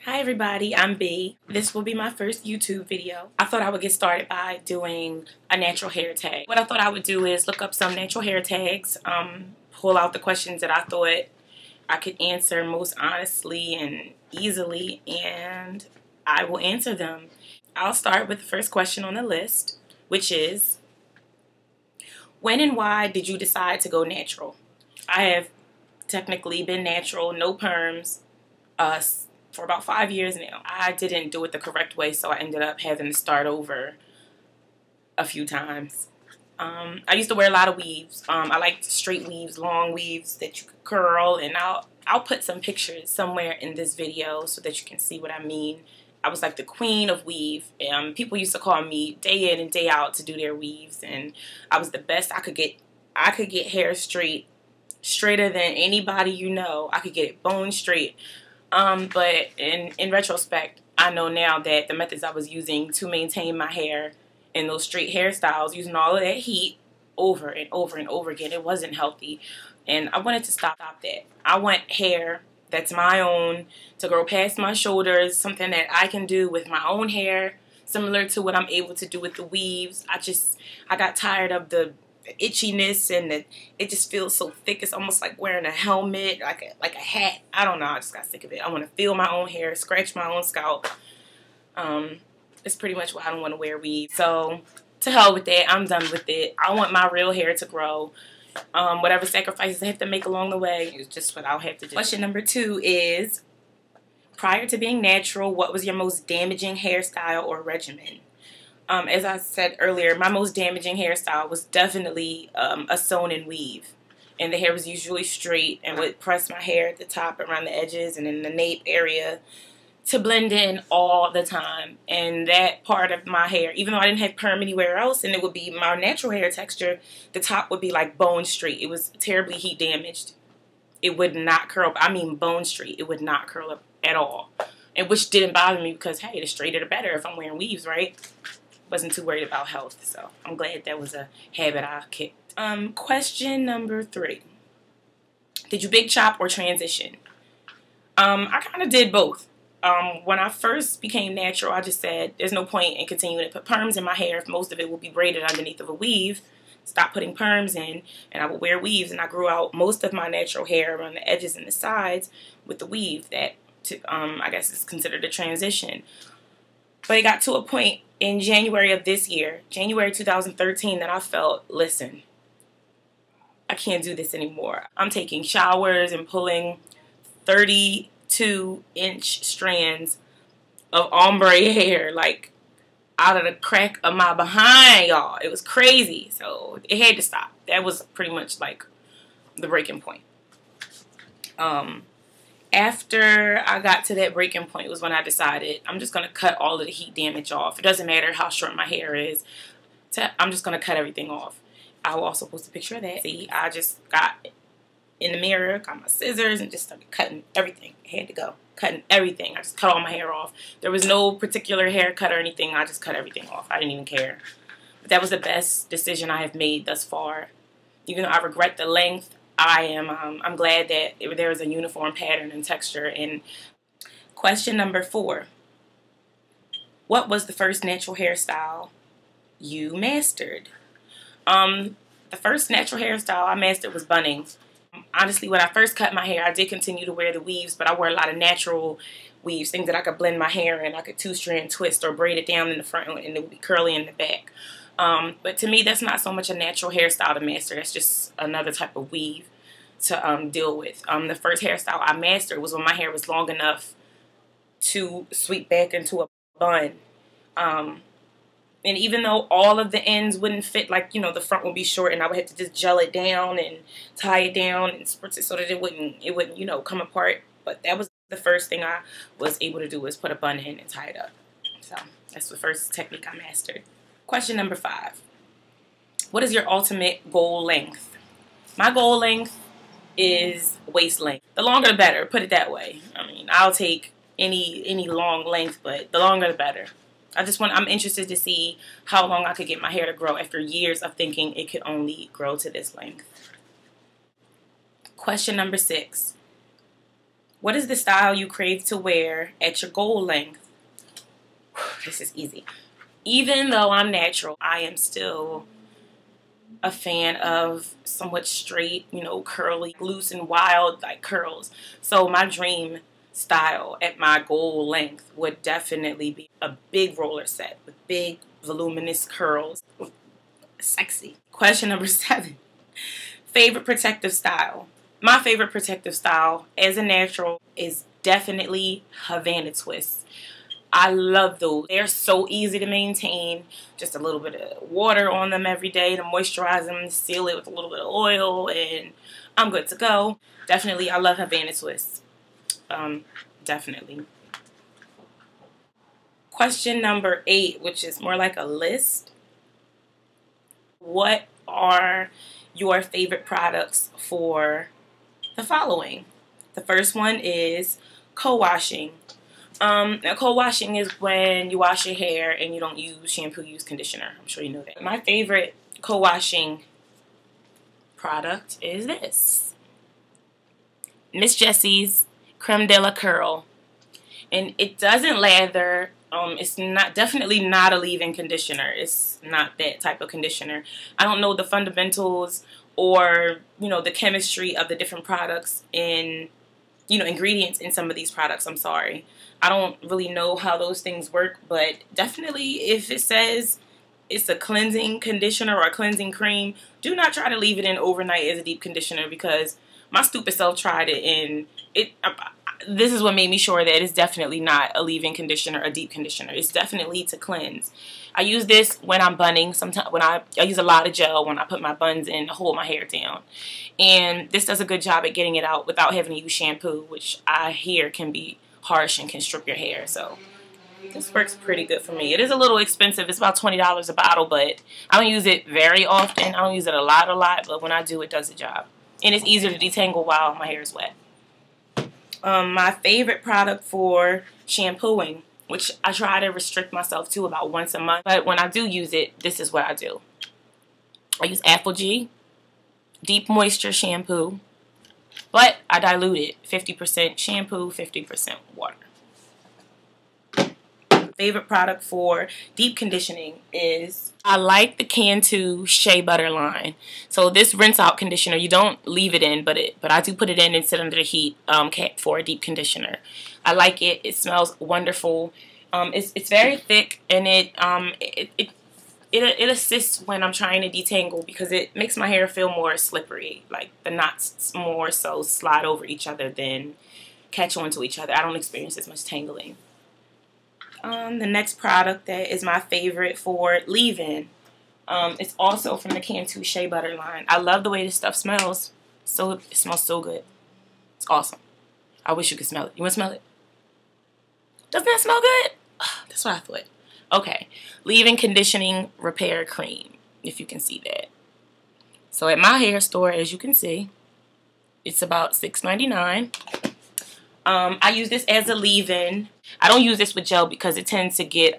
Hi everybody, I'm B. This will be my first YouTube video. I thought I would get started by doing a natural hair tag. What I thought I would do is look up some natural hair tags, pull out the questions that I thought I could answer most honestly and easily, and I will answer them. I'll start with the first question on the list, which is, when and why did you decide to go natural? I have technically been natural, no perms, for about 5 years now. I didn't do it the correct way, so I ended up having to start over a few times. I used to wear a lot of weaves. I liked straight weaves, long weaves that you could curl, and I'll put some pictures somewhere in this video so that you can see what I mean. I was like the queen of weave. People used to call me day in and day out to do their weaves, and I was the best I could get. I could get hair straighter than anybody you know. I could get it bone straight. But in retrospect, I know now that the methods I was using to maintain my hair in those straight hairstyles, using all of that heat over and over and over again, it wasn't healthy. And I wanted to stop that. I want hair that's my own, to grow past my shoulders, something that I can do with my own hair, similar to what I'm able to do with the weaves. I got tired of the itchiness, and it just feels so thick. It's almost like wearing a helmet, like a hat. I don't know. I just got sick of it. I want to feel my own hair, scratch my own scalp. It's pretty much why I don't want to wear weave. So to hell with that. I'm done with it. I want my real hair to grow. Whatever sacrifices I have to make along the way is just what I'll have to do. Question number 2 is, prior to being natural, what was your most damaging hairstyle or regimen? As I said earlier, my most damaging hairstyle was definitely a sewn-in weave. And the hair was usually straight and would press my hair at the top around the edges and in the nape area to blend in all the time. And that part of my hair, even though I didn't have perm anywhere else and it would be my natural hair texture, the top would be like bone straight. It was terribly heat damaged. It would not curl up. I mean bone straight. It would not curl up at all. And which didn't bother me because, hey, the straighter the better if I'm wearing weaves, right? Wasn't too worried about health, so I'm glad that was a habit I kicked. Question number 3. Did you big chop or transition? I kind of did both. When I first became natural, I just said there's no point in continuing to put perms in my hair if most of it will be braided underneath of a weave. Stop putting perms in, and I would wear weaves, and I grew out most of my natural hair around the edges and the sides with the weave that, I guess, is considered a transition. But it got to a point in January of this year, January 2013, that I felt, listen, I can't do this anymore. I'm taking showers and pulling 32-inch strands of ombre hair, like, out of the crack of my behind, y'all. It was crazy. So it had to stop. That was pretty much like the breaking point. After I got to that breaking point was when I decided I'm just going to cut all of the heat damage off. It doesn't matter how short my hair is. I'm just going to cut everything off. I will also post a picture of that. See, I just got in the mirror, got my scissors, and just started cutting everything. I had to go. Cutting everything. I just cut all my hair off. There was no particular haircut or anything. I just cut everything off. I didn't even care. But that was the best decision I have made thus far. Even though I regret the length, I'm glad that there is a uniform pattern and texture. And question number 4. What was the first natural hairstyle you mastered? The first natural hairstyle I mastered was bunning. Honestly, when I first cut my hair, I did continue to wear the weaves, but I wore a lot of natural weaves, things that I could blend my hair in. I could 2-strand twist or braid it down in the front and it would be curly in the back. But to me, that's not so much a natural hairstyle to master. That's just another type of weave to deal with. The first hairstyle I mastered was when my hair was long enough to sweep back into a bun. And even though all of the ends wouldn't fit, like, you know, the front would be short and I would have to just gel it down and tie it down and spritz it so that it wouldn't, you know, come apart. But that was the first thing I was able to do, was put a bun in and tie it up. So that's the first technique I mastered. Question number 5. What is your ultimate goal length? My goal length is waist length. The longer the better, put it that way. I mean, I'll take any long length, but the longer the better. I'm interested to see how long I could get my hair to grow after years of thinking it could only grow to this length. Question number 6. What is the style you crave to wear at your goal length? This is easy. Even though I'm natural, I am still a fan of somewhat straight, you know, curly, loose and wild, like curls. So my dream style at my goal length would definitely be a big roller set with big voluminous curls. Sexy. Question number 7. Favorite protective style. My favorite protective style as a natural is definitely Havana twists. I love those. They're so easy to maintain. Just a little bit of water on them every day to moisturize them, seal it with a little bit of oil, and I'm good to go. Definitely, I love Havana twists. Definitely. Question number 8, which is more like a list. What are your favorite products for the following? The first one is co-washing. Now co-washing is when you wash your hair and you don't use shampoo, use conditioner. I'm sure you know that. My favorite co-washing product is this. Miss Jessie's Creme de la Curl. And it doesn't lather. It's definitely not a leave-in conditioner. It's not that type of conditioner. I don't know the fundamentals or, you know, the chemistry of the different products in, you know, ingredients in some of these products. I'm sorry. I don't really know how those things work, but definitely if it says it's a cleansing conditioner or a cleansing cream, do not try to leave it in overnight as a deep conditioner, because my stupid self tried it and this is what made me sure that it's definitely not a leave-in conditioner, a deep conditioner. It's definitely to cleanse. I use this when I'm bunning. Sometimes when I use a lot of gel when I put my buns in to hold my hair down. And this does a good job at getting it out without having to use shampoo, which I hear can be harsh and can strip your hair. So this works pretty good for me. It is a little expensive. It's about $20 a bottle, but I don't use it very often. I don't use it a lot, but when I do, it does the job. And it's easier to detangle while my hair is wet. My favorite product for shampooing, which I try to restrict myself to about once a month, but when I do use it, this is what I do. I use ApHogee Deep Moisture Shampoo, but I dilute it. 50% shampoo, 50% water. Favorite product for deep conditioning is, I like the Cantu Shea Butter line. So this rinse out conditioner, you don't leave it in, but I do put it in and sit under the heat cap for a deep conditioner. I like it. It smells wonderful. It's very thick, and it assists when I'm trying to detangle, because it makes my hair feel more slippery. Like the knots more so slide over each other than catch onto each other. I don't experience as much tangling. The next product that is my favorite for leave-in, it's also from the Cantu Shea Butter line. I love the way this stuff smells. It smells so good. It's awesome. I wish you could smell it. You want to smell it? Doesn't that smell good? That's what I thought. Okay. Leave-in conditioning repair cream, if you can see that. So at my hair store, as you can see, it's about $6.99. I use this as a leave-in. I don't use this with gel because it tends to get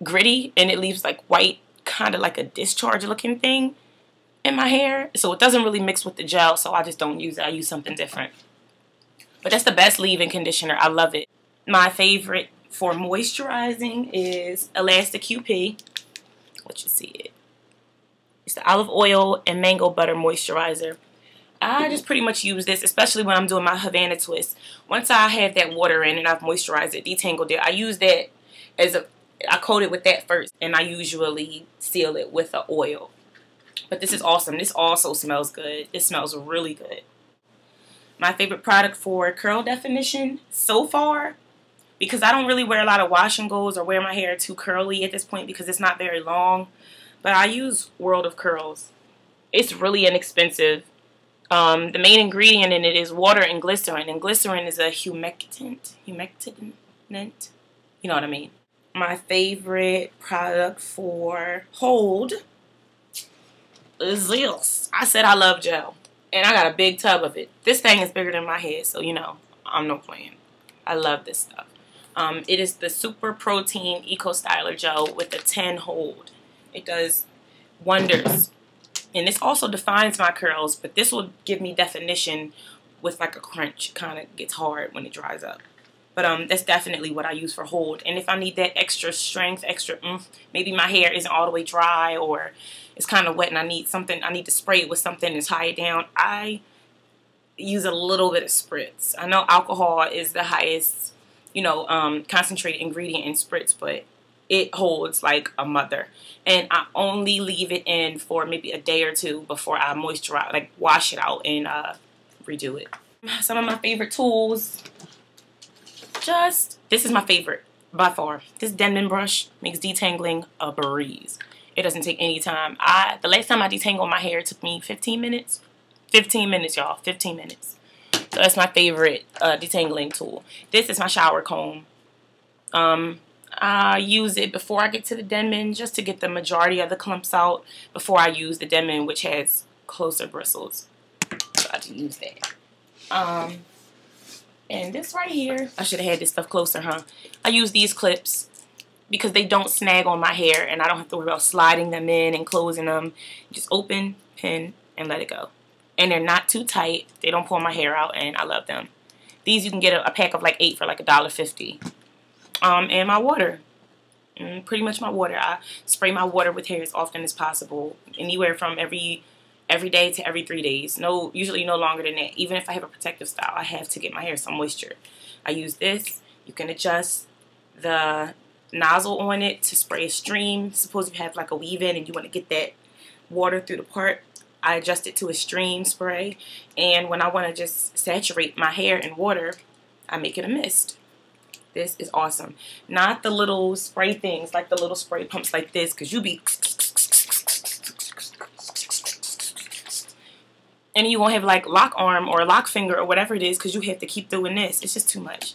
gritty, and it leaves like white, kind of like a discharge looking thing in my hair. So it doesn't really mix with the gel, so I just don't use it. I use something different. But that's the best leave-in conditioner. I love it. My favorite for moisturizing is Elastic QP. Let you see it. It's the olive oil and mango butter moisturizer. I just pretty much use this, especially when I'm doing my Havana twist. Once I have that water in and I've moisturized it, detangled it, I use that I coat it with that first, and I usually seal it with the oil. But this is awesome. This also smells good. It smells really good. My favorite product for curl definition so far, because I don't really wear a lot of wash and goes or wear my hair too curly at this point because it's not very long, but I use World of Curls. It's really inexpensive. The main ingredient in it is water and glycerin is a humectant. You know what I mean. My favorite product for hold is this. I said I love gel, and I got a big tub of it. This thing is bigger than my head, so you know, I'm no playing. I love this stuff. It is the Super Protein Eco Styler Gel with the 10 hold. It does wonders. And this also defines my curls, but this will give me definition with like a crunch. Kind of gets hard when it dries up. But that's definitely what I use for hold. And if I need that extra strength, extra oomph, maybe my hair isn't all the way dry or it's kind of wet and I need to spray it with something to tie it down, I use a little bit of spritz. I know alcohol is the highest, concentrated ingredient in spritz, but it holds like a mother. And I only leave it in for maybe a day or two before I moisturize, like wash it out and redo it. Some of my favorite tools. This is my favorite by far. This Denman brush makes detangling a breeze. It doesn't take any time. The last time I detangled my hair, it took me 15 minutes. 15 minutes, y'all. 15 minutes. So that's my favorite detangling tool. This is my shower comb. I use it before I get to the Denman just to get the majority of the clumps out before I use the Denman, which has closer bristles. So I do use that. And this right here, I should have had this stuff closer, huh? I use these clips because they don't snag on my hair and I don't have to worry about sliding them in and closing them. Just open, pin, and let it go. And they're not too tight. They don't pull my hair out and I love them. These you can get a pack of like 8 for like $1.50. And my water. Pretty much my water. I spray my water with hair as often as possible. Anywhere from every day to every 3 days. Usually no longer than that. Even if I have a protective style, I have to get my hair some moisture. I use this. You can adjust the nozzle on it to spray a stream. Suppose you have like a weave-in and you want to get that water through the part. I adjust it to a stream spray. And when I want to just saturate my hair in water, I make it a mist. This is awesome. Not the little spray things, like the little spray pumps like this, because you be... And you won't have like lock arm or lock finger or whatever it is because you have to keep doing this. It's just too much.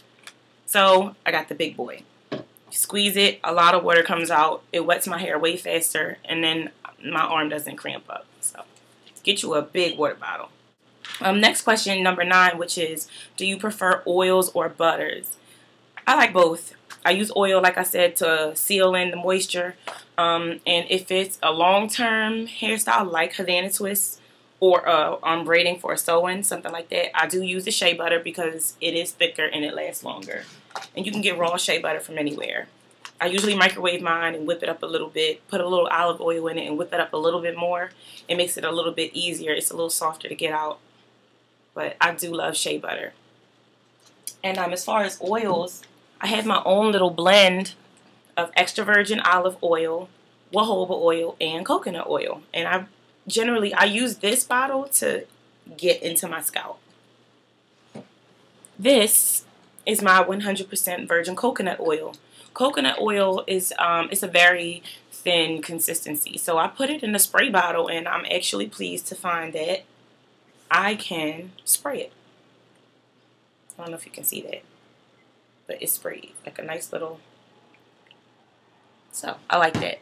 So I got the big boy. You squeeze it, a lot of water comes out. It wets my hair way faster and then my arm doesn't cramp up. So get you a big water bottle. Next question, number 9, which is, do you prefer oils or butters? I like both. I use oil, like I said, to seal in the moisture. And if it's a long-term hairstyle like Havana twists, or braiding for a sew-in, something like that, I do use the shea butter because it is thicker and it lasts longer. And you can get raw shea butter from anywhere. I usually microwave mine and whip it up a little bit, put a little olive oil in it and whip it up a little bit more. It makes it a little bit easier. It's a little softer to get out. But I do love shea butter. And as far as oils, I have my own little blend of extra virgin olive oil, jojoba oil, and coconut oil. And I use this bottle to get into my scalp. This is my 100% virgin coconut oil. Coconut oil is it's a very thin consistency. So I put it in a spray bottle and I'm actually pleased to find that I can spray it. I don't know if you can see that, but it's sprayed like a nice little. So I like that.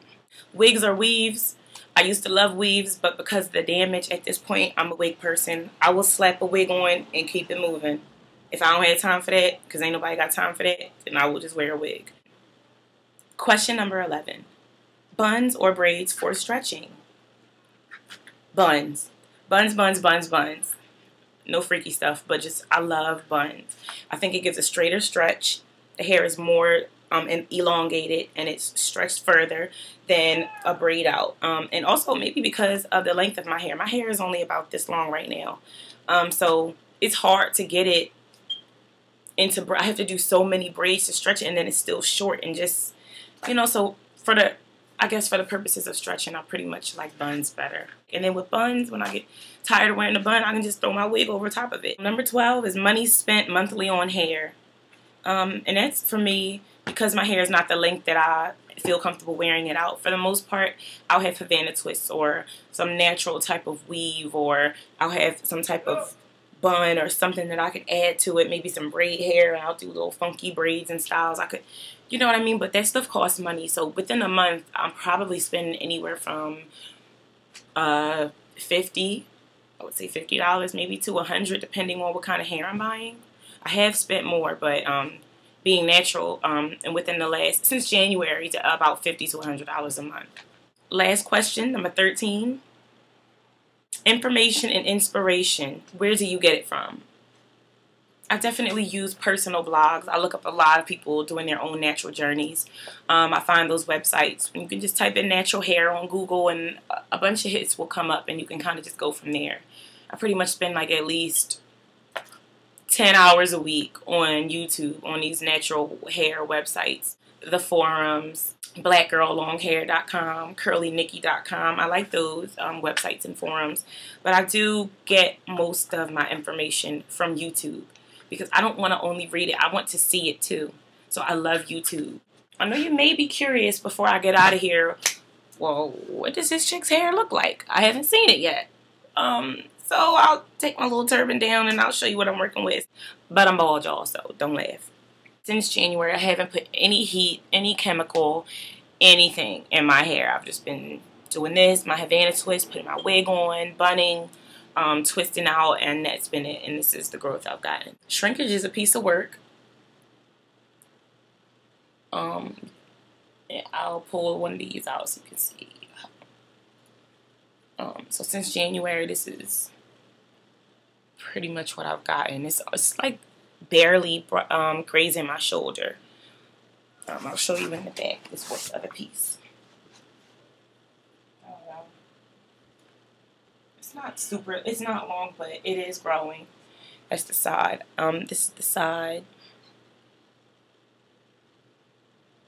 Wigs or weaves. I used to love weaves, but because of the damage at this point, I'm a wig person. I will slap a wig on and keep it moving. If I don't have time for that, because ain't nobody got time for that, then I will just wear a wig. Question number 11. Buns or braids for stretching? Buns. Buns, buns, buns, buns. No freaky stuff, but just I love buns. I think it gives a straighter stretch. The hair is more elongated and it's stretched further than a braid out. And also maybe because of the length of my hair. My hair is only about this long right now. So it's hard to get it into, I have to do so many braids to stretch it and then it's still short and just, so I guess for the purposes of stretching, I pretty much like buns better. And then with buns, when I get tired of wearing a bun, I can just throw my wig over top of it. Number 12 is money spent monthly on hair. And that's for me because my hair is not the length that I feel comfortable wearing it out. For the most part, I'll have Havana twists or some natural type of weave, or I'll have some type of bun or something that I could add to it, maybe some braid hair, and I'll do little funky braids and styles. I could, you know what I mean? But that stuff costs money. So within a month, I'm probably spending anywhere from I would say $50 maybe to $100, depending on what kind of hair I'm buying. I have spent more, but being natural, and within the since January, to about $50 to $100 a month. Last question, number 13. Information and inspiration. Where do you get it from? I definitely use personal blogs. I look up a lot of people doing their own natural journeys. I find those websites. You can just type in natural hair on Google and a bunch of hits will come up and you can kind of just go from there. I pretty much spend like at least 10 hours a week on YouTube on these natural hair websites. The forums, blackgirllonghair.com, curlynikki.com. I like those websites and forums. But I do get most of my information from YouTube because I don't want to only read it. I want to see it too. So I love YouTube. I know you may be curious before I get out of here, well, what does this chick's hair look like? I haven't seen it yet. So I'll take my little turban down and I'll show you what I'm working with. But I'm bald, y'all, so don't laugh. Since January, I haven't put any heat, any chemical, anything in my hair. I've just been doing this, my Havana twist, putting my wig on, bunning, twisting out, and that's been it. And this is the growth I've gotten. Shrinkage is a piece of work. I'll pull one of these out so you can see. So since January, this is pretty much what I've gotten. It's like barely grazing my shoulder. I'll show you in the back. This was the other piece. It's not long, but it is growing. That's the side. This is the side.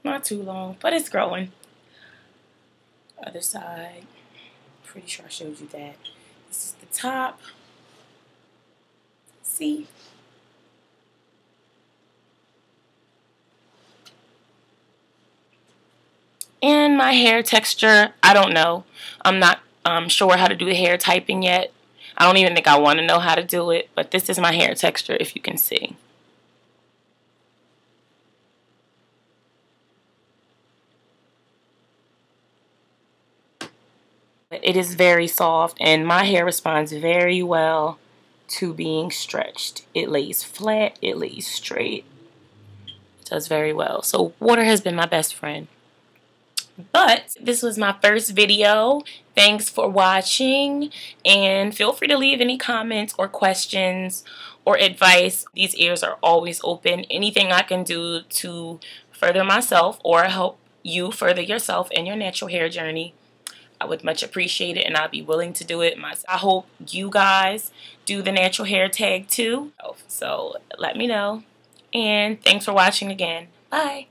Not too long, but it's growing. Other side. Pretty sure I showed you that. This is the top. See? And my hair texture, I don't know. I'm not sure how to do the hair typing yet. I don't even think I want to know how to do it, but this is my hair texture, if you can see. It is very soft, and my hair responds very well to being stretched. It lays flat, it lays straight. It does very well. So water has been my best friend. But this was my first video. Thanks for watching, and feel free to leave any comments or questions or advice. These ears are always open. Anything I can do to further myself or help you further yourself in your natural hair journey, I would much appreciate it, and I'd be willing to do it myself. I hope you guys do the natural hair tag too. So let me know. And thanks for watching again. Bye.